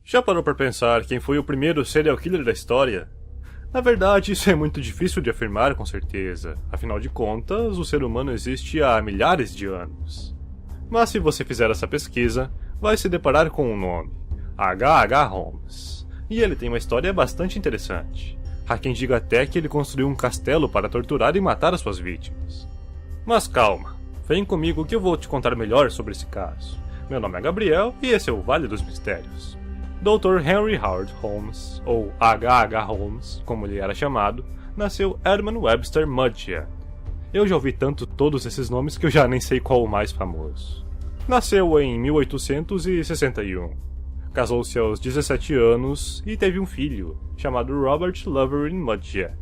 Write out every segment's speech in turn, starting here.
Já parou para pensar quem foi o primeiro serial killer da história? Na verdade, isso é muito difícil de afirmar com certeza, afinal de contas, o ser humano existe há milhares de anos. Mas se você fizer essa pesquisa, vai se deparar com um nome, H.H. Holmes, e ele tem uma história bastante interessante. Há quem diga até que ele construiu um castelo para torturar e matar as suas vítimas. Mas calma, vem comigo que eu vou te contar melhor sobre esse caso. Meu nome é Gabriel e esse é o Vale dos Mistérios. Dr. Henry Howard Holmes, ou H.H. Holmes, como ele era chamado, nasceu Edmund Webster Mudgett. Eu já ouvi tanto todos esses nomes que eu já nem sei qual o mais famoso. Nasceu em 1861. Casou-se aos 17 anos e teve um filho, chamado Robert Loverin Mudgett,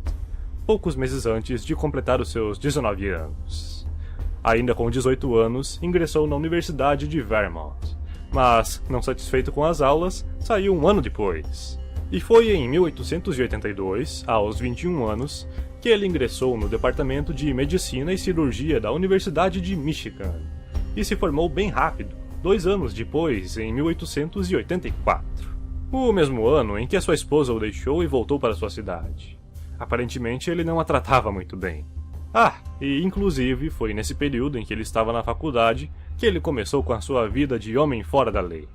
poucos meses antes de completar os seus 19 anos. Ainda com 18 anos, ingressou na Universidade de Vermont, mas, não satisfeito com as aulas, saiu um ano depois. E foi em 1882, aos 21 anos, que ele ingressou no Departamento de Medicina e Cirurgia da Universidade de Michigan, e se formou bem rápido, 2 anos depois, em 1884. O mesmo ano em que a sua esposa o deixou e voltou para sua cidade. Aparentemente ele não a tratava muito bem. E inclusive foi nesse período em que ele estava na faculdade que ele começou com a sua vida de homem fora da lei.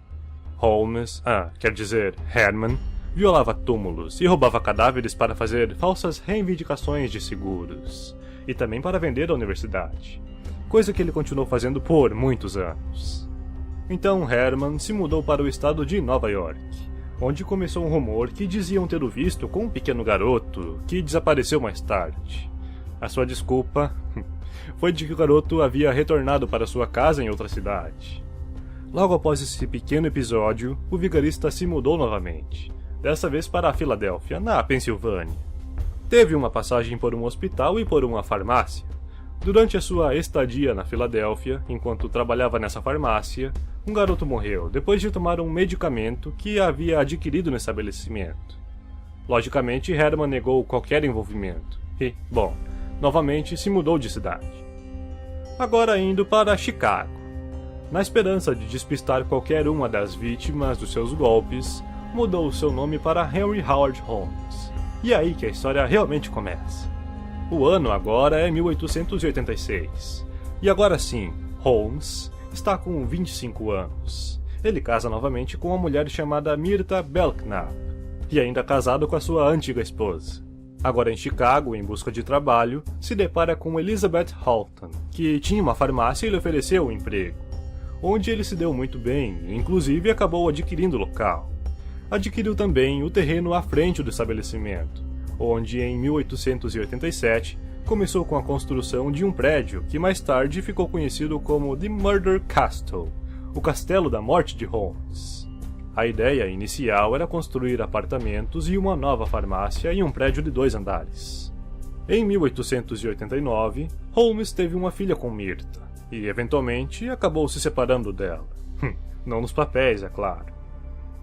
Herman, violava túmulos e roubava cadáveres para fazer falsas reivindicações de seguros, e também para vender à universidade, coisa que ele continuou fazendo por muitos anos. Então Herman se mudou para o estado de Nova York, onde começou um rumor que diziam ter o visto com um pequeno garoto que desapareceu mais tarde. A sua desculpa foi de que o garoto havia retornado para sua casa em outra cidade. Logo após esse pequeno episódio, o vigarista se mudou novamente, dessa vez para a Filadélfia, na Pensilvânia. Teve uma passagem por um hospital e por uma farmácia. Durante a sua estadia na Filadélfia, enquanto trabalhava nessa farmácia, um garoto morreu depois de tomar um medicamento que havia adquirido no estabelecimento. Logicamente, Herman negou qualquer envolvimento e, novamente se mudou de cidade. Agora indo para Chicago. Na esperança de despistar qualquer uma das vítimas dos seus golpes, mudou seu nome para Henry Howard Holmes. E é aí que a história realmente começa. O ano agora é 1886. E agora sim, Holmes está com 25 anos. Ele casa novamente com uma mulher chamada Myrta Belknap, e ainda casado com a sua antiga esposa. Agora em Chicago, em busca de trabalho, se depara com Elizabeth Halton, que tinha uma farmácia e lhe ofereceu um emprego, onde ele se deu muito bem e inclusive acabou adquirindo o local. Adquiriu também o terreno à frente do estabelecimento, onde em 1887 começou com a construção de um prédio que mais tarde ficou conhecido como The Murder Castle, o Castelo da Morte de Holmes. A ideia inicial era construir apartamentos e uma nova farmácia em um prédio de 2 andares. Em 1889, Holmes teve uma filha com Myrta, e eventualmente acabou se separando dela. Não nos papéis, é claro.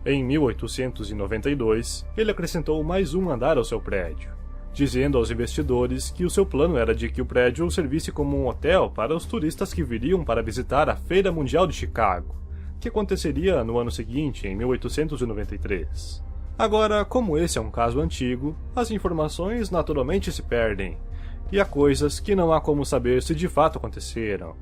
Em 1892, ele acrescentou mais um andar ao seu prédio, dizendo aos investidores que o seu plano era de que o prédio servisse como um hotel para os turistas que viriam para visitar a Feira Mundial de Chicago, que aconteceria no ano seguinte, em 1893. Agora, como esse é um caso antigo, as informações naturalmente se perdem, e há coisas que não há como saber se de fato aconteceram.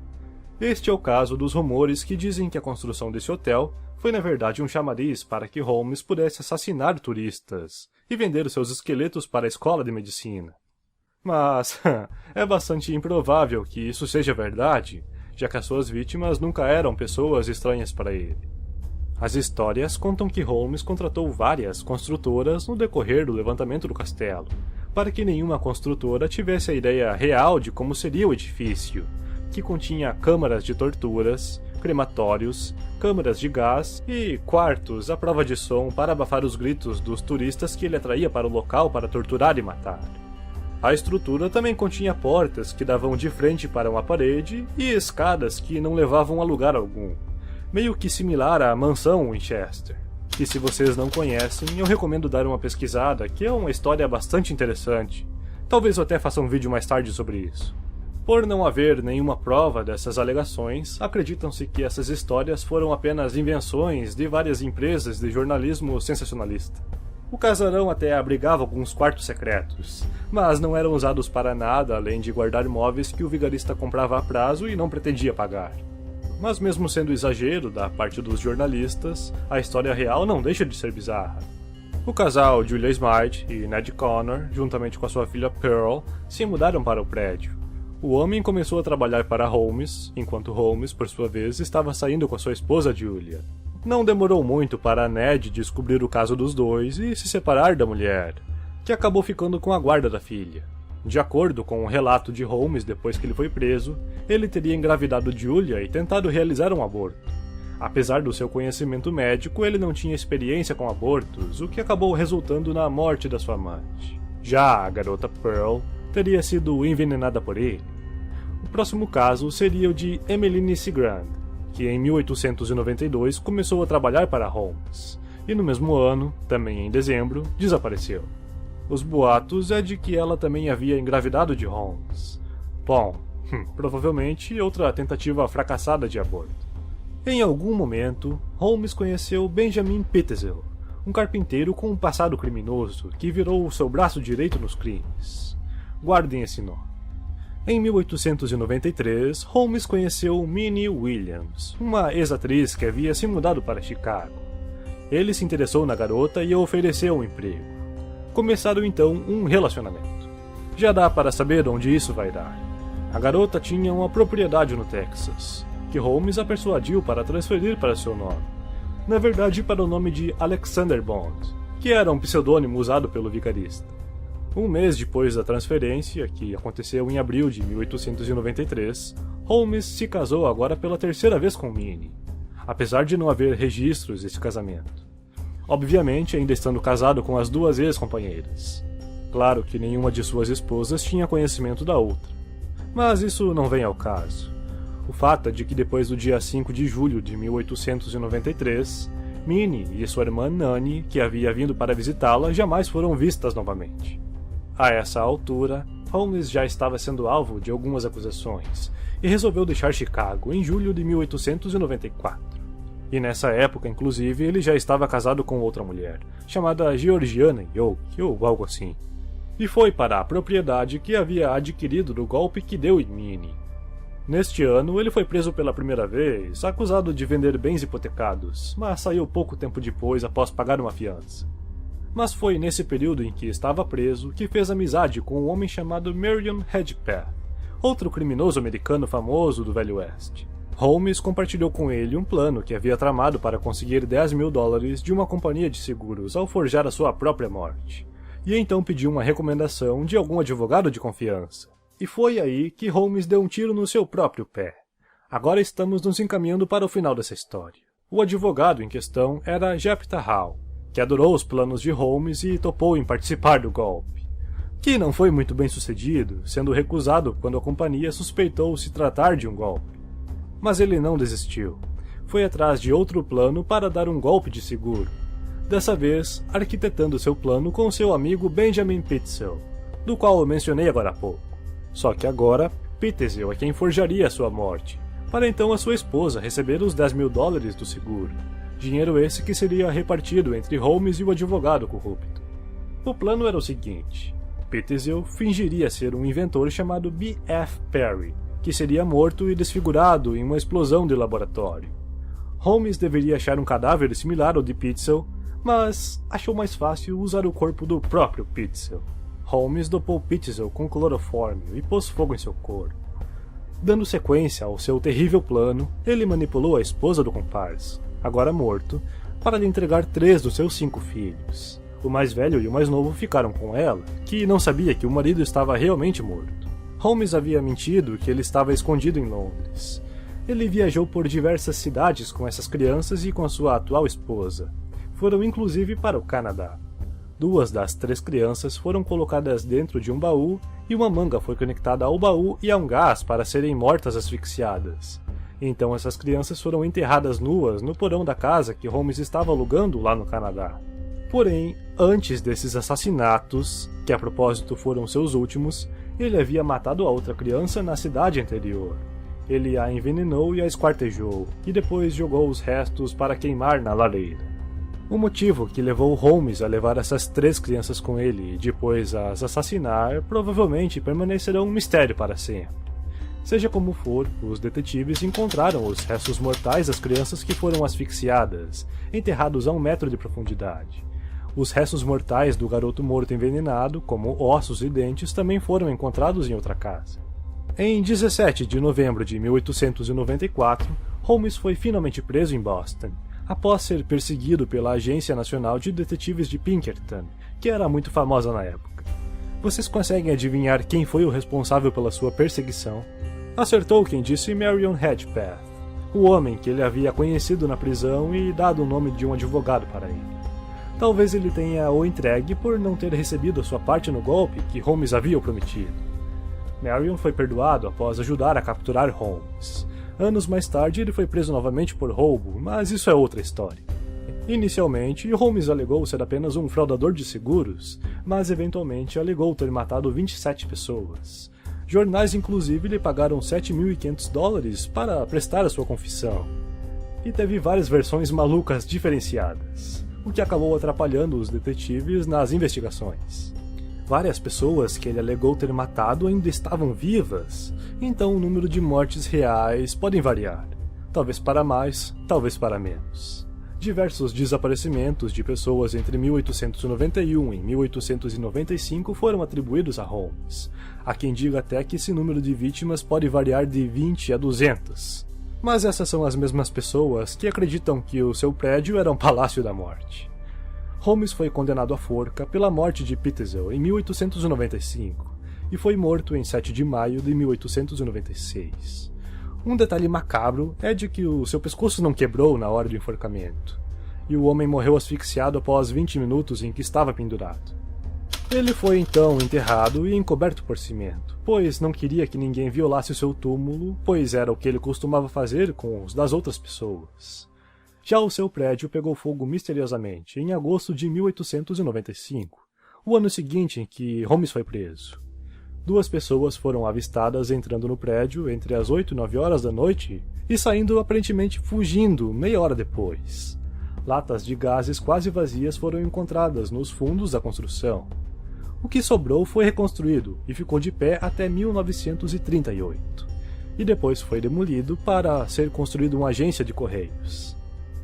Este é o caso dos rumores que dizem que a construção desse hotel foi na verdade um chamariz para que Holmes pudesse assassinar turistas e vender os seus esqueletos para a escola de medicina. Mas é bastante improvável que isso seja verdade, já que as suas vítimas nunca eram pessoas estranhas para ele. As histórias contam que Holmes contratou várias construtoras no decorrer do levantamento do castelo, para que nenhuma construtora tivesse a ideia real de como seria o edifício, que continha câmaras de torturas, crematórios, câmaras de gás e quartos à prova de som para abafar os gritos dos turistas que ele atraía para o local para torturar e matar. A estrutura também continha portas que davam de frente para uma parede e escadas que não levavam a lugar algum, meio que similar à mansão Winchester, que se vocês não conhecem, eu recomendo dar uma pesquisada, que é uma história bastante interessante. Talvez eu até faça um vídeo mais tarde sobre isso. Por não haver nenhuma prova dessas alegações, acreditam-se que essas histórias foram apenas invenções de várias empresas de jornalismo sensacionalista. O casarão até abrigava alguns quartos secretos, mas não eram usados para nada além de guardar móveis que o vigarista comprava a prazo e não pretendia pagar. Mas mesmo sendo exagero da parte dos jornalistas, a história real não deixa de ser bizarra. O casal Julia Smart e Ned Connor, juntamente com a sua filha Pearl, se mudaram para o prédio. O homem começou a trabalhar para Holmes, enquanto Holmes, por sua vez, estava saindo com a sua esposa Julia. Não demorou muito para Ned descobrir o caso dos dois e se separar da mulher, que acabou ficando com a guarda da filha. De acordo com o relato de Holmes depois que ele foi preso, ele teria engravidado Julia e tentado realizar um aborto. Apesar do seu conhecimento médico, ele não tinha experiência com abortos, o que acabou resultando na morte da sua amante. Já a garota Pearl teria sido envenenada por ele. O próximo caso seria o de Emmeline Cigrand, que em 1892 começou a trabalhar para Holmes, e no mesmo ano, também em dezembro, desapareceu. Os boatos é de que ela também havia engravidado de Holmes. Bom, provavelmente outra tentativa fracassada de aborto. Em algum momento, Holmes conheceu Benjamin Pitezel, um carpinteiro com um passado criminoso que virou o seu braço direito nos crimes. Guardem esse nome. Em 1893, Holmes conheceu Minnie Williams, uma ex-atriz que havia se mudado para Chicago. Ele se interessou na garota e a ofereceu um emprego. Começaram então um relacionamento. Já dá para saber onde isso vai dar. A garota tinha uma propriedade no Texas, que Holmes a persuadiu para transferir para seu nome. Na verdade, para o nome de Alexander Bond, que era um pseudônimo usado pelo vigarista. Um mês depois da transferência, que aconteceu em abril de 1893, Holmes se casou agora pela terceira vez com Minnie, apesar de não haver registros desse casamento. Obviamente, ainda estando casado com as duas ex-companheiras. Claro que nenhuma de suas esposas tinha conhecimento da outra. Mas isso não vem ao caso. O fato é de que depois do dia 5 de julho de 1893, Minnie e sua irmã Nanny, que havia vindo para visitá-la, jamais foram vistas novamente. A essa altura, Holmes já estava sendo alvo de algumas acusações e resolveu deixar Chicago em julho de 1894. E nessa época, inclusive, ele já estava casado com outra mulher, chamada Georgiana Yoke, ou algo assim. E foi para a propriedade que havia adquirido do golpe que deu em Minnie. Neste ano, ele foi preso pela primeira vez, acusado de vender bens hipotecados, mas saiu pouco tempo depois após pagar uma fiança. Mas foi nesse período em que estava preso que fez amizade com um homem chamado Marion Hedgepeth, outro criminoso americano famoso do Velho Oeste. Holmes compartilhou com ele um plano que havia tramado para conseguir $10.000 de uma companhia de seguros ao forjar a sua própria morte, e então pediu uma recomendação de algum advogado de confiança. E foi aí que Holmes deu um tiro no seu próprio pé. Agora estamos nos encaminhando para o final dessa história. O advogado em questão era Jephthah Hall, que adorou os planos de Holmes e topou em participar do golpe, que não foi muito bem sucedido, sendo recusado quando a companhia suspeitou se tratar de um golpe. Mas ele não desistiu. Foi atrás de outro plano para dar um golpe de seguro, dessa vez arquitetando seu plano com seu amigo Benjamin Pitezel, do qual eu mencionei agora há pouco. Só que agora, Pitezel é quem forjaria a sua morte, para então a sua esposa receber os $10.000 do seguro. Dinheiro esse que seria repartido entre Holmes e o advogado corrupto. O plano era o seguinte: Pitezel fingiria ser um inventor chamado B.F. Perry, que seria morto e desfigurado em uma explosão de laboratório. Holmes deveria achar um cadáver similar ao de Pitezel, mas achou mais fácil usar o corpo do próprio Pitezel. Holmes dopou Pitezel com clorofórmio e pôs fogo em seu corpo. Dando sequência ao seu terrível plano, ele manipulou a esposa do comparsa, agora morto, para lhe entregar 3 dos seus 5 filhos. O mais velho e o mais novo ficaram com ela, que não sabia que o marido estava realmente morto. Holmes havia mentido que ele estava escondido em Londres. Ele viajou por diversas cidades com essas crianças e com a sua atual esposa. Foram inclusive para o Canadá. 2 das 3 crianças foram colocadas dentro de um baú e uma manga foi conectada ao baú e a um gás para serem mortas asfixiadas. Então essas crianças foram enterradas nuas no porão da casa que Holmes estava alugando lá no Canadá. Porém, antes desses assassinatos, que a propósito foram seus últimos, Ele havia matado a outra criança na cidade anterior. Ele a envenenou e a esquartejou, e depois jogou os restos para queimar na lareira. O motivo que levou Holmes a levar essas 3 crianças com ele e depois as assassinar provavelmente permanecerá um mistério para sempre. Seja como for, os detetives encontraram os restos mortais das crianças que foram asfixiadas, enterrados a 1 metro de profundidade. Os restos mortais do garoto morto envenenado, como ossos e dentes, também foram encontrados em outra casa. Em 17 de novembro de 1894, Holmes foi finalmente preso em Boston, após ser perseguido pela Agência Nacional de Detetives de Pinkerton, que era muito famosa na época. Vocês conseguem adivinhar quem foi o responsável pela sua perseguição? Acertou quem disse Marion Hedgepath, o homem que ele havia conhecido na prisão e dado o nome de um advogado para ele. Talvez ele tenha o entregue por não ter recebido a sua parte no golpe que Holmes havia prometido. Marion foi perdoado após ajudar a capturar Holmes. Anos mais tarde ele foi preso novamente por roubo, mas isso é outra história. Inicialmente, Holmes alegou ser apenas um fraudador de seguros, mas eventualmente alegou ter matado 27 pessoas. Jornais inclusive lhe pagaram $7.500 para prestar a sua confissão. E teve várias versões malucas diferenciadas, o que acabou atrapalhando os detetives nas investigações. Várias pessoas que ele alegou ter matado ainda estavam vivas, então o número de mortes reais podem variar, talvez para mais, talvez para menos. Diversos desaparecimentos de pessoas entre 1891 e 1895 foram atribuídos a Holmes. Há quem diga até que esse número de vítimas pode variar de 20 a 200. Mas essas são as mesmas pessoas que acreditam que o seu prédio era um palácio da morte. Holmes foi condenado à forca pela morte de Pitezel em 1895 e foi morto em 7 de maio de 1896. Um detalhe macabro é de que o seu pescoço não quebrou na hora do enforcamento, e o homem morreu asfixiado após 20 minutos em que estava pendurado. Ele foi então enterrado e encoberto por cimento, pois não queria que ninguém violasse o seu túmulo, pois era o que ele costumava fazer com os das outras pessoas. Já o seu prédio pegou fogo misteriosamente em agosto de 1895, o ano seguinte em que Holmes foi preso. 2 pessoas foram avistadas entrando no prédio entre as 8 e 9 horas da noite e saindo aparentemente fugindo meia hora depois. Latas de gases quase vazias foram encontradas nos fundos da construção. O que sobrou foi reconstruído e ficou de pé até 1938, e depois foi demolido para ser construído uma agência de correios.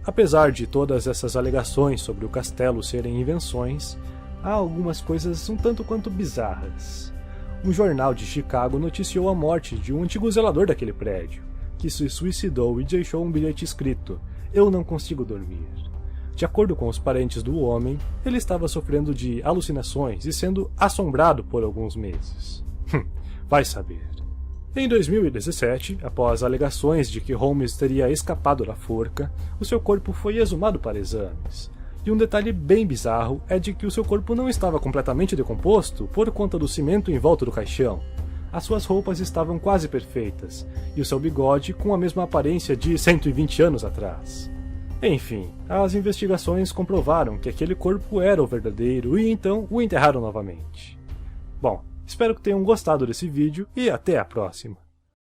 Apesar de todas essas alegações sobre o castelo serem invenções, há algumas coisas um tanto quanto bizarras. Um jornal de Chicago noticiou a morte de um antigo zelador daquele prédio, que se suicidou e deixou um bilhete escrito: "Eu não consigo dormir". De acordo com os parentes do homem, ele estava sofrendo de alucinações e sendo assombrado por alguns meses. Vai saber. Em 2017, após alegações de que Holmes teria escapado da forca, o seu corpo foi exumado para exames. E um detalhe bem bizarro é de que o seu corpo não estava completamente decomposto por conta do cimento em volta do caixão. As suas roupas estavam quase perfeitas, e o seu bigode com a mesma aparência de 120 anos atrás. Enfim, as investigações comprovaram que aquele corpo era o verdadeiro e então o enterraram novamente. Bom, espero que tenham gostado desse vídeo e até a próxima.